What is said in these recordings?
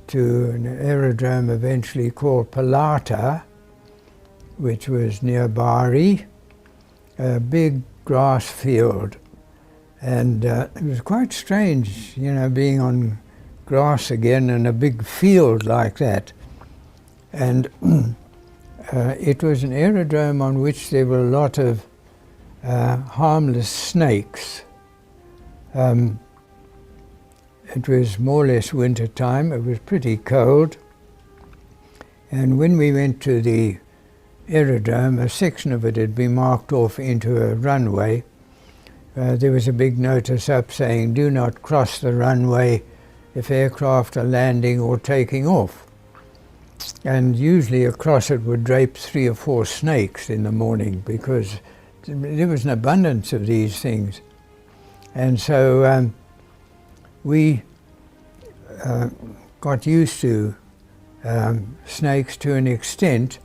to an aerodrome eventually called Palata, which was near Bari, a big grass field. And it was quite strange, you know, being on grass again in a big field like that. And it was an aerodrome on which there were a lot of harmless snakes. It was more or less winter time. It was pretty cold. And when we went to the aerodrome, a section of it had been marked off into a runway. There was a big notice up saying, "Do not cross the runway if aircraft are landing or taking off." And usually across it would drape 3 or 4 snakes in the morning, because there was an abundance of these things. And so we got used to snakes to an extent,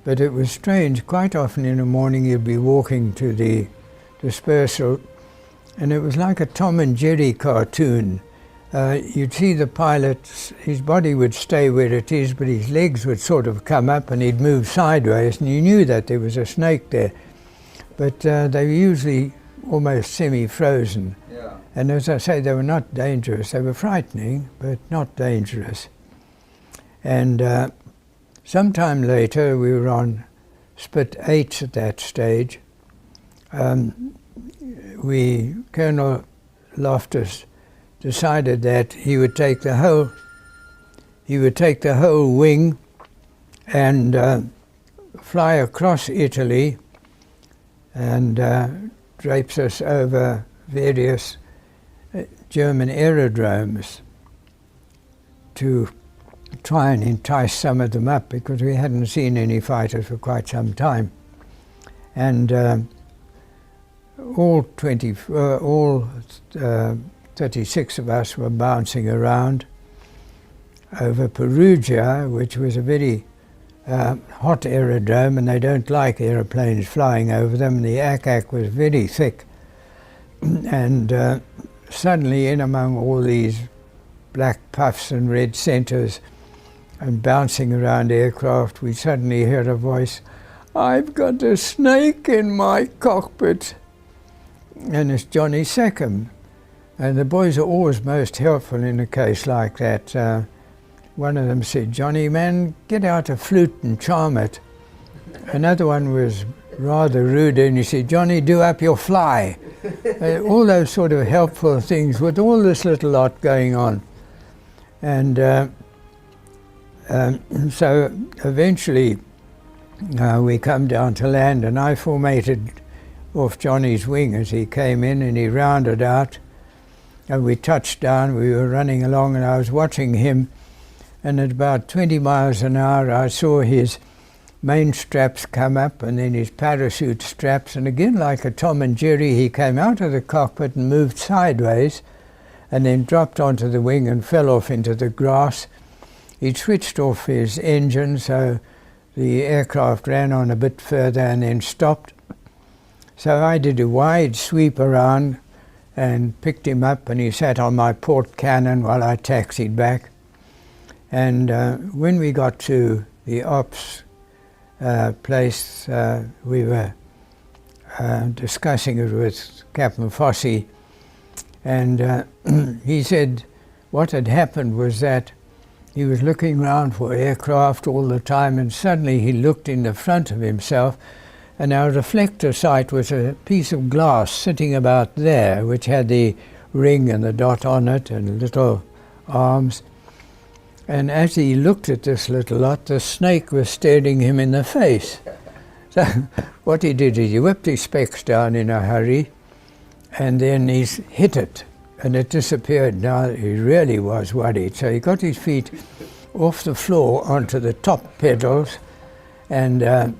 but it was strange. Quite often in the morning you'd be walking to the dispersal, and it was like a Tom and Jerry cartoon. You'd see the pilot, his body would stay where it is, but his legs would sort of come up and he'd move sideways, and you knew that there was a snake there. But they were usually almost semi-frozen. Yeah. And as I say, they were not dangerous. They were frightening, but not dangerous. And sometime later, we were on Spit 8 at that stage. Colonel Loftus decided that he would take the whole wing and fly across Italy and drapes us over various German aerodromes to try and entice some of them up, because we hadn't seen any fighters for quite some time. And all 36 of us were bouncing around over Perugia, which was a very hot aerodrome, and they don't like aeroplanes flying over them. The ack was very thick. And suddenly, in among all these black puffs and red centers and bouncing around aircraft, we suddenly heard a voice, "I've got a snake in my cockpit." And it's Johnny Seckham. And the boys are always most helpful in a case like that. One of them said, "Johnny, man, get out a flute and charm it." Another one was rather rude, and he said, "Johnny, do up your fly." All those sort of helpful things with all this little lot going on. And so eventually we come down to land, and I formated off Johnny's wing as he came in, and he rounded out. And we touched down. We were running along, and I was watching him, and at about 20 miles an hour I saw his main straps come up, and then his parachute straps, and again, like a Tom and Jerry, he came out of the cockpit and moved sideways and then dropped onto the wing and fell off into the grass. He switched off his engine, so the aircraft ran on a bit further and then stopped. So I did a wide sweep around and picked him up, and he sat on my port cannon while I taxied back. And when we got to the ops place, we were discussing it with Captain Fossey, and he said what had happened was that he was looking around for aircraft all the time, and suddenly he looked in the front of himself, and our reflector sight was a piece of glass sitting about there, which had the ring and the dot on it and little arms. And as he looked at this little lot, the snake was staring him in the face. So what he did is he whipped his specs down in a hurry, and then he hit it, and it disappeared. Now he really was worried. So he got his feet off the floor onto the top pedals and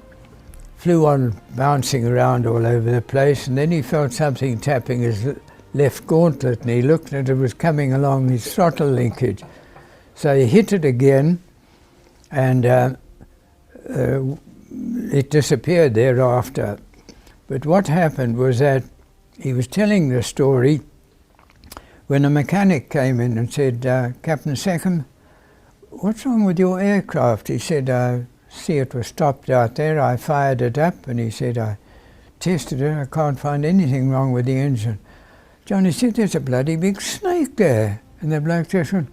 flew on, bouncing around all over the place, and then he felt something tapping his left gauntlet, and he looked, and it was coming along his throttle linkage. So he hit it again, and it disappeared thereafter. But what happened was that he was telling the story when a mechanic came in and said, "Captain Seckham, "What's wrong with your aircraft?" He said, "I see it was stopped out there. I fired it up," and he said, "I tested it. I can't find anything wrong with the engine." Johnny said, "There's a bloody big snake there." And the bloke just went,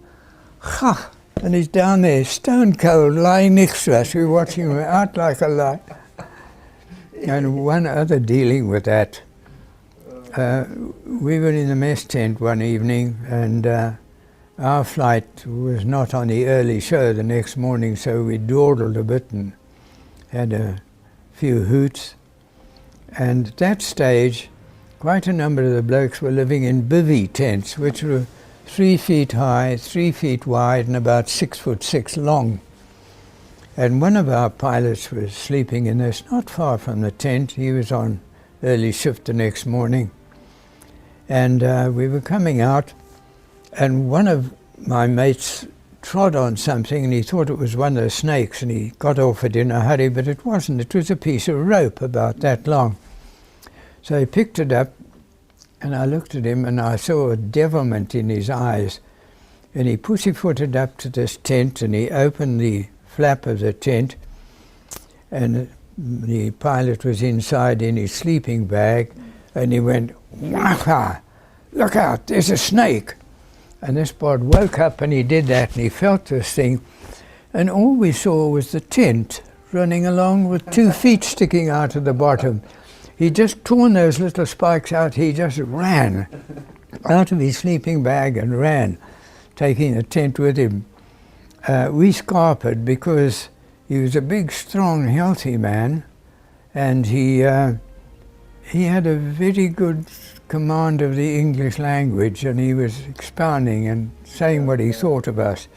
"Ha!" And he's down there, stone cold, lying next to us. We're watching him out like a light. And one other dealing with that. We were in the mess tent one evening, and our flight was not on the early show the next morning, so we dawdled a bit and had a few hoots. And at that stage, quite a number of the blokes were living in bivvy tents, which were 3 feet high, 3 feet wide, and about 6'6" long. And one of our pilots was sleeping in this, not far from the tent. He was on early shift the next morning. And we were coming out, and one of my mates trod on something, and he thought it was one of the snakes, and he got off it in a hurry, but it wasn't. It was a piece of rope about that long. So he picked it up, and I looked at him, and I saw a devilment in his eyes. And he pussyfooted up to this tent, and he opened the flap of the tent, and the pilot was inside in his sleeping bag, and he went, "Wah! Look out, there's a snake!" And this boy woke up, and he did that, and he felt this thing, and all we saw was the tent running along with 2 feet sticking out of the bottom. He just torn those little spikes out. He just ran out of his sleeping bag and ran, taking the tent with him. We scarpered because he was a big, strong, healthy man, and he had a very good command of the English language, and he was expounding and saying what he thought of us.